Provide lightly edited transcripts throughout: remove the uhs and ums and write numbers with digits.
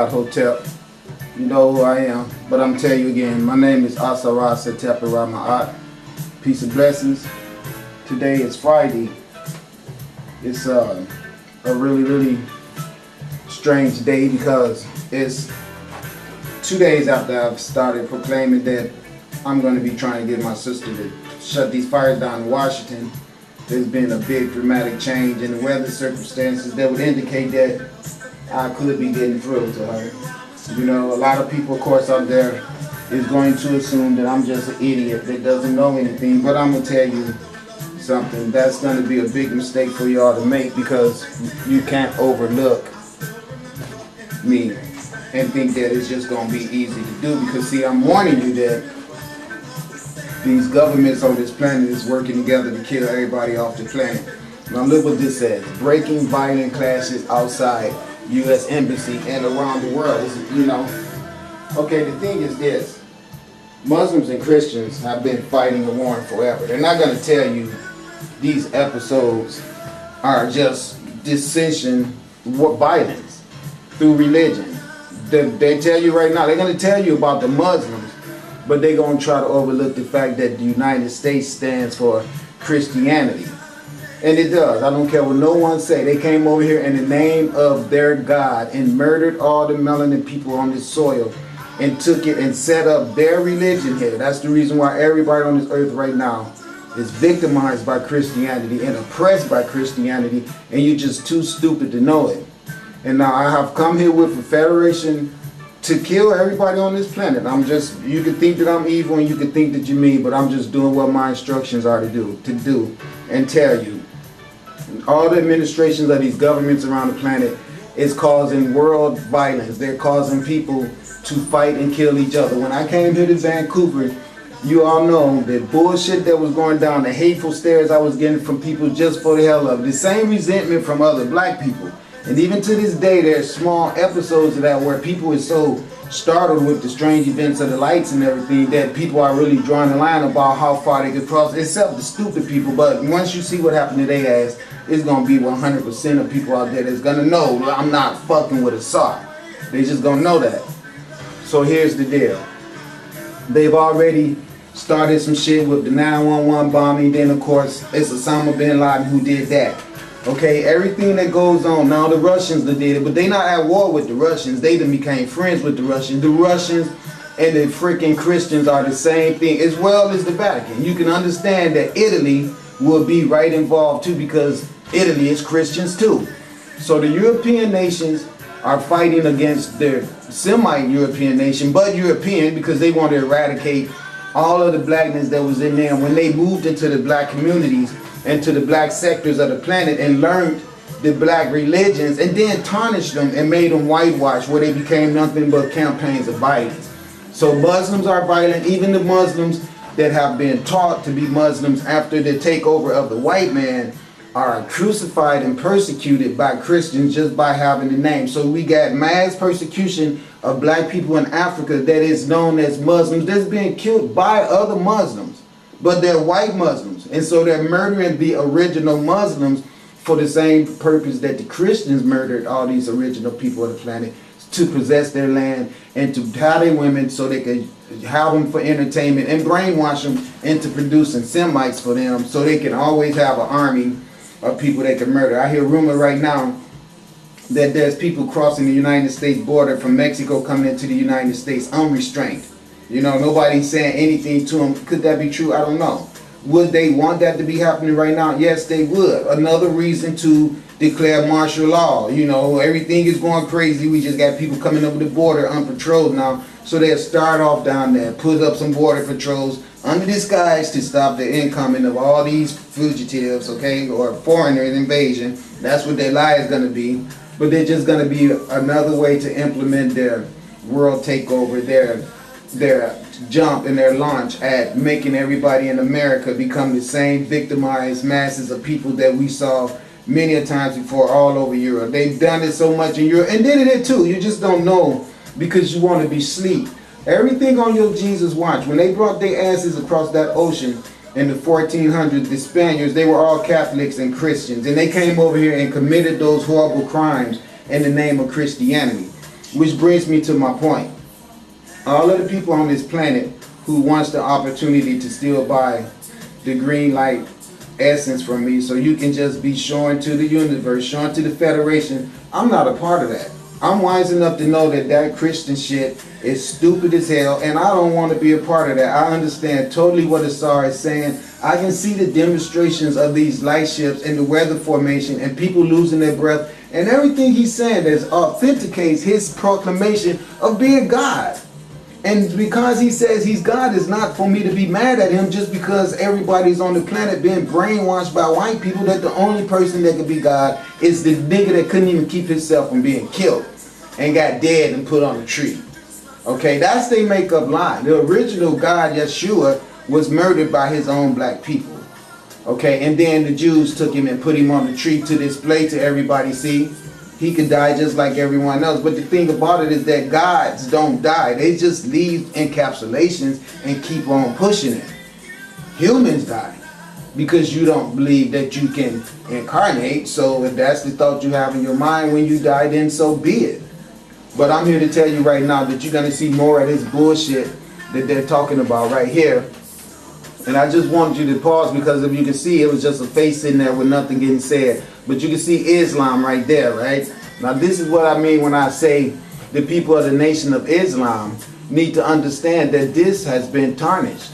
Hotel. You know who I am, but I'm telling you again, my name is Asara Setep Rama'at. Peace and blessings. Today is Friday. It's a really strange day because it's 2 days after I've started proclaiming that I'm going to be trying to get my sister to shut these fires down in Washington. There's been a big dramatic change in the weather circumstances that would indicate that I could be getting through to her. You know, a lot of people, of course, out there is going to assume that I'm just an idiot that doesn't know anything, but I'm going to tell you something. That's going to be a big mistake for y'all to make, because you can't overlook me and think that it's just going to be easy to do. Because, see, I'm warning you that these governments on this planet is working together to kill everybody off the planet. Now look what this says. Breaking violent clashes outside U.S. Embassy and around the world. You know, okay, the thing is this. Muslims and Christians have been fighting a war forever. They're not going to tell you these episodes are just dissension, violence through religion. They tell you right now, they're going to tell you about the Muslims, but they're going to try to overlook the fact that the United States stands for Christianity. And it does. I don't care what no one say. They came over here in the name of their God and murdered all the melanin people on this soil and took it and set up their religion here. That's the reason why everybody on this earth right now is victimized by Christianity and oppressed by Christianity, and you're just too stupid to know it. And now I have come here with a federation to kill everybody on this planet. You can think that I'm evil and you can think that you're me, but I'm just doing what my instructions are to do and tell you. All the administrations of these governments around the planet is causing world violence. They're causing people to fight and kill each other. When I came here to Vancouver, you all know the bullshit that was going down, the hateful stares I was getting from people just for the hell of it. The same resentment from other black people. And even to this day, there's small episodes of that where people are so startled with the strange events of the lights and everything that people are really drawing the line about how far they could cross, except the stupid people. But once you see what happened to their ass, it's going to be 100% of people out there that's going to know I'm not fucking with a sock. They just going to know that. So here's the deal. They've already started some shit with the 911 bombing. Then, of course, it's Osama bin Laden who did that. Okay, everything that goes on. Now, the Russians did it, but they not at war with the Russians. They then became friends with the Russians. The Russians and the freaking Christians are the same thing, as well as the Vatican. You can understand that Italy will be right involved too, because Italy is Christians too. So the European nations are fighting against their semi-European nation, but European, because they want to eradicate all of the blackness that was in there when they moved into the black communities and to the black sectors of the planet and learned the black religions and then tarnished them and made them whitewash, where they became nothing but campaigns of violence. So Muslims are violent. Even the Muslims that have been taught to be Muslims after the takeover of the white man are crucified and persecuted by Christians just by having the name. So we got mass persecution of black people in Africa that is known as Muslims that's being killed by other Muslims, but they're white Muslims. And so they're murdering the original Muslims for the same purpose that the Christians murdered all these original people of the planet, to possess their land and to have their women so they could have them for entertainment and brainwash them into producing Semites for them so they can always have an army of people they can murder. I hear rumor right now that there's people crossing the United States border from Mexico coming into the United States unrestrained. You know, nobody's saying anything to them. Could that be true? I don't know. Would they want that to be happening right now? Yes, they would. Another reason to declare martial law. You know, everything is going crazy. We just got people coming over the border unpatrolled now. So they'll start off down there, put up some border patrols under disguise to stop the incoming of all these fugitives, okay, or foreigner invasion. That's what their lie is going to be. But they're just going to be another way to implement their world takeover, their jump and their launch at making everybody in America become the same victimized masses of people that we saw many a times before all over Europe. They've done it so much in Europe, and did it too. You just don't know because you want to be sleep. Everything on your Jesus watch. When they brought their asses across that ocean in the 1400s, the Spaniards, they were all Catholics and Christians, and they came over here and committed those horrible crimes in the name of Christianity. Which brings me to my point. All of the people on this planet who wants the opportunity to still buy the green light essence from me so you can just be showing to the universe, showing to the Federation, I'm not a part of that. I'm wise enough to know that that Christian shit is stupid as hell, and I don't want to be a part of that. I understand totally what Asar is saying. I can see the demonstrations of these light ships and the weather formation and people losing their breath and everything he's saying that authenticates his proclamation of being God. And because he says he's God, it's not for me to be mad at him just because everybody's on the planet being brainwashed by white people that the only person that could be God is the nigga that couldn't even keep himself from being killed and got dead and put on a tree. Okay, that's their make-up lie. The original God, Yeshua, was murdered by his own black people. Okay, and then the Jews took him and put him on the tree to display to everybody, see? He could die just like everyone else. But the thing about it is that gods don't die. They just leave encapsulations and keep on pushing it. Humans die because you don't believe that you can incarnate. So if that's the thought you have in your mind when you die, then so be it. But I'm here to tell you right now that you're going to see more of this bullshit that they're talking about right here. And I just wanted you to pause because if you can see, it was just a face in there with nothing getting said. But you can see Islam right there, right? Now this is what I mean when I say the people of the Nation of Islam need to understand that this has been tarnished.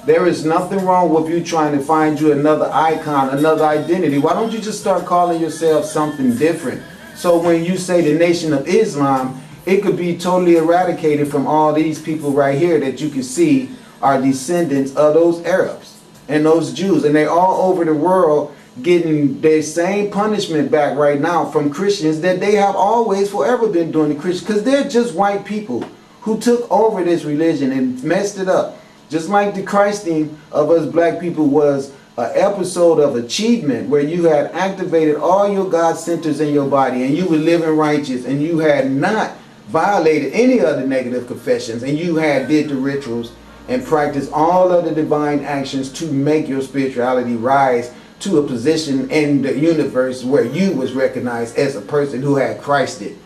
There is nothing wrong with you trying to find you another icon, another identity. Why don't you just start calling yourself something different? So when you say the Nation of Islam, it could be totally eradicated from all these people right here that you can see are descendants of those Arabs and those Jews. And they're all over the world getting their same punishment back right now from Christians that they have always forever been doing to Christians, because they're just white people who took over this religion and messed it up. Just like the Christing of us black people was an episode of achievement where you had activated all your God centers in your body and you were living righteous and you had not violated any of the negative confessions and you had did the rituals and practiced all of the divine actions to make your spirituality rise to a position in the universe where you was recognized as a person who had Christed.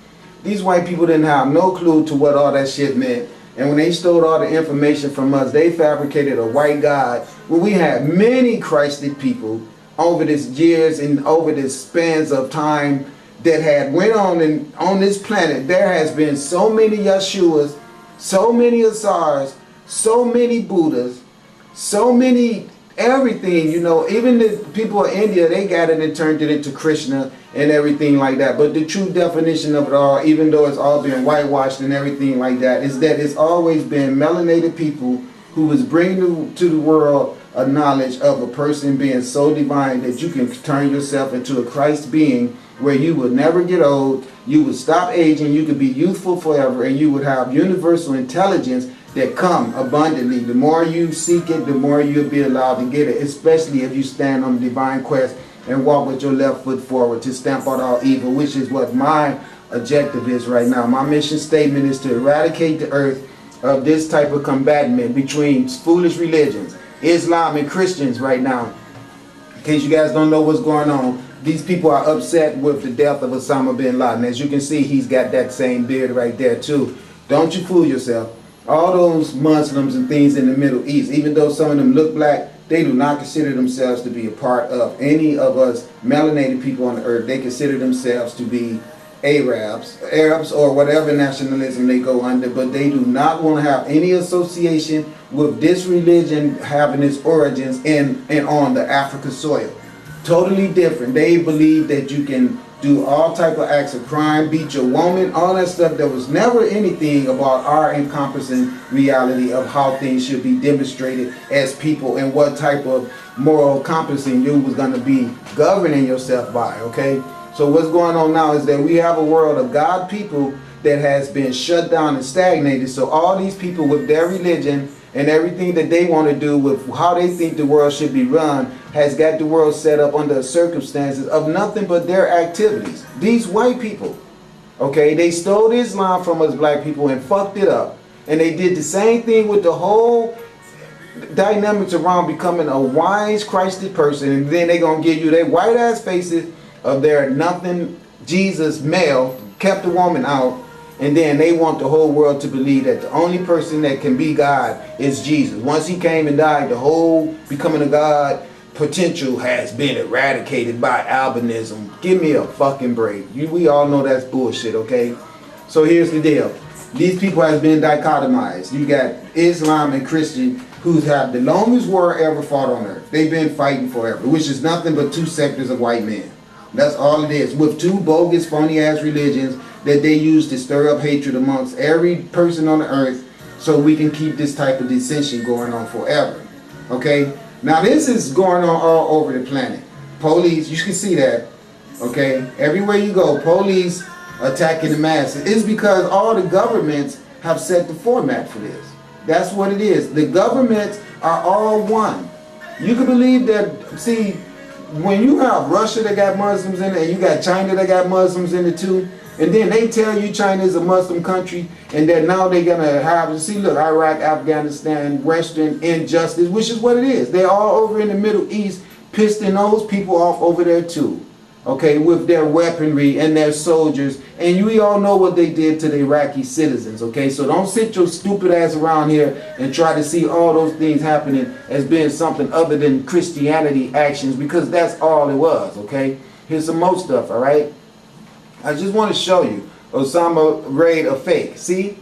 These white people didn't have no clue to what all that shit meant. And when they stole all the information from us, they fabricated a white God where we had many Christed people over these years and over this spans of time that had went on this planet. There has been so many Yeshuas, so many Asars, so many Buddhas, so many everything, you know. Even the people of India, they got it and turned it into Krishna and everything like that. But the true definition of it all, even though it's all been whitewashed and everything like that, is that it's always been melanated people who was bringing to the world a knowledge of a person being so divine that you can turn yourself into a Christ being where you would never get old, you would stop aging, you could be youthful forever, and you would have universal intelligence that come abundantly. The more you seek it, the more you'll be allowed to get it, especially if you stand on the divine quest and walk with your left foot forward to stamp out all evil, which is what my objective is right now. My mission statement is to eradicate the earth of this type of combatant between foolish religions, Islam and Christians right now. In case you guys don't know what's going on, these people are upset with the death of Osama bin Laden. As you can see, he's got that same beard right there too. Don't you fool yourself. All those Muslims and things in the Middle East, even though some of them look black, they do not consider themselves to be a part of any of us melanated people on the earth. They consider themselves to be Arabs or whatever nationalism they go under, but they do not want to have any association with this religion having its origins in and on the African soil. Totally different. They believe that you can do all type of acts of crime, beat your woman, all that stuff. There was never anything about our encompassing reality of how things should be demonstrated as people and what type of moral compassing you was going to be governing yourself by, okay? So what's going on now is that we have a world of God people that has been shut down and stagnated. So all these people with their religion and everything that they want to do with how they think the world should be run has got the world set up under circumstances of nothing but their activities. These white people, okay, they stole Islam from us black people and fucked it up. And they did the same thing with the whole dynamics around becoming a wise Christed person. And then they gonna give you their white ass faces of their nothing Jesus male, kept the woman out, And then they want the whole world to believe that the only person that can be God is Jesus. Once he came and died, the whole becoming a God potential has been eradicated by albinism. Give me a fucking break. We all know that's bullshit, okay? So here's the deal. These people have been dichotomized. You got Islam and Christian, who have the longest war ever fought on earth. They've been fighting forever, which is nothing but two sectors of white men. That's all it is. With two bogus, phony-ass religions that they use to stir up hatred amongst every person on the earth so we can keep this type of dissension going on forever. Okay? Now this is going on all over the planet. Police, you can see that. Okay? Everywhere you go, police attacking the masses. It's because all the governments have set the format for this. That's what it is. The governments are all one. You can believe that, see, when you have Russia that got Muslims in it, and you got China that got Muslims in it too, and then they tell you China is a Muslim country, and that now they're going to have, see, look, Iraq, Afghanistan, Western injustice, which is what it is. They're all over in the Middle East, pissing those people off over there too. Okay, with their weaponry and their soldiers, and we all know what they did to the Iraqi citizens. Okay, so don't sit your stupid ass around here and try to see all those things happening as being something other than Christianity actions, because that's all it was. Okay, here's some more stuff. All right, I just want to show you Osama raid a fake. See,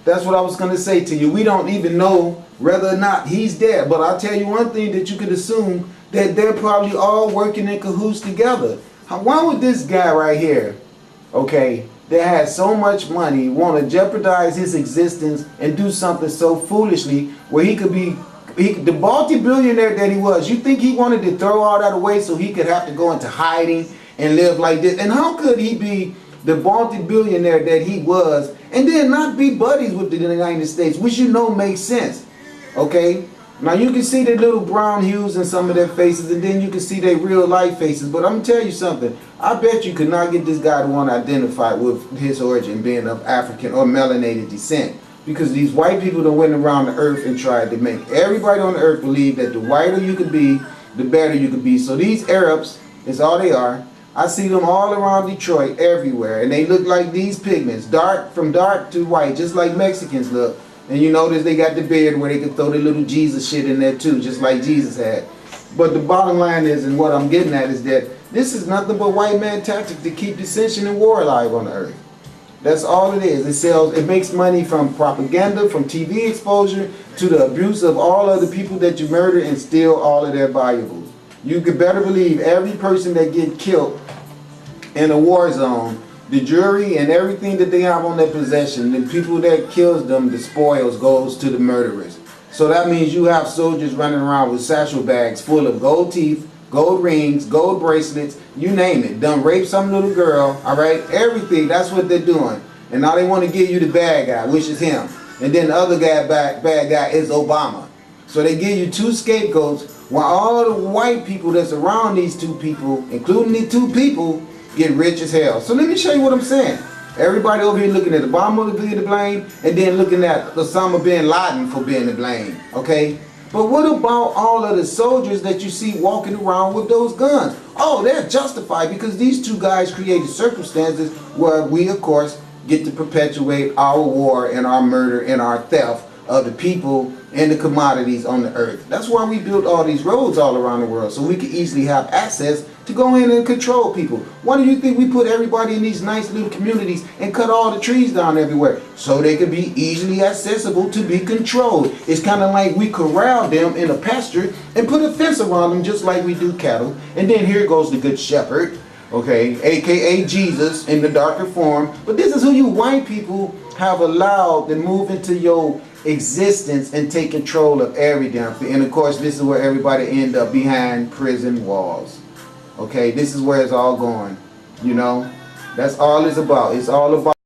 that's what I was going to say to you. We don't even know whether or not he's there, but I'll tell you one thing that you could assume, that they're probably all working in cahoots together. Why would this guy right here, okay, that has so much money, want to jeopardize his existence and do something so foolishly where he could be, the multi-billionaire that he was, you think he wanted to throw all that away so he could have to go into hiding and live like this? And how could he be the multi-billionaire that he was and then not be buddies with the United States, which you know makes sense, okay? Now you can see the little brown hues in some of their faces, and then you can see their real life faces. But I'm gonna tell you something. I bet you could not get this guy to want to identify with his origin being of African or melanated descent, because these white people that went around the earth and tried to make everybody on the earth believe that the whiter you could be, the better you could be. So these Arabs is all they are. I see them all around Detroit, everywhere, and they look like these pigments, dark, from dark to white, just like Mexicans look. And you notice they got the beard where they can throw the little Jesus shit in there too, just like Jesus had. But the bottom line is, and what I'm getting at is that this is nothing but white man tactic to keep dissension and war alive on the earth. That's all it is. It sells, it makes money from propaganda, from TV exposure, to the abuse of all of the people that you murder and steal all of their valuables. You could better believe every person that gets killed in a war zone, the jury and everything that they have on their possession, the people that kills them, the spoils goes to the murderers. So that means you have soldiers running around with satchel bags full of gold teeth, gold rings, gold bracelets, you name it. Done rape some little girl, all right? Everything, that's what they're doing. And now they want to give you the bad guy, which is him. And then the other guy, bad guy, is Obama. So they give you two scapegoats, while all the white people that's around these two people, including these two people, get rich as hell. So let me show you what I'm saying. Everybody over here looking at Obama to be the blame, and then looking at Osama bin Laden for being the blame, okay? But what about all of the soldiers that you see walking around with those guns? Oh, they're justified because these two guys created circumstances where we, of course, get to perpetuate our war and our murder and our theft of the people and the commodities on the earth. That's why we built all these roads all around the world, so we could easily have access to go in and control people. Why do you think we put everybody in these nice little communities and cut all the trees down everywhere? So they could be easily accessible to be controlled. It's kind of like we corral them in a pasture and put a fence around them just like we do cattle. And then here goes the good shepherd, okay, aka Jesus in the darker form. But this is who you white people have allowed to move into your existence and take control of every damn thing. And of course, this is where everybody end up, behind prison walls. Okay, this is where it's all going. You know, that's all it's about. It's all about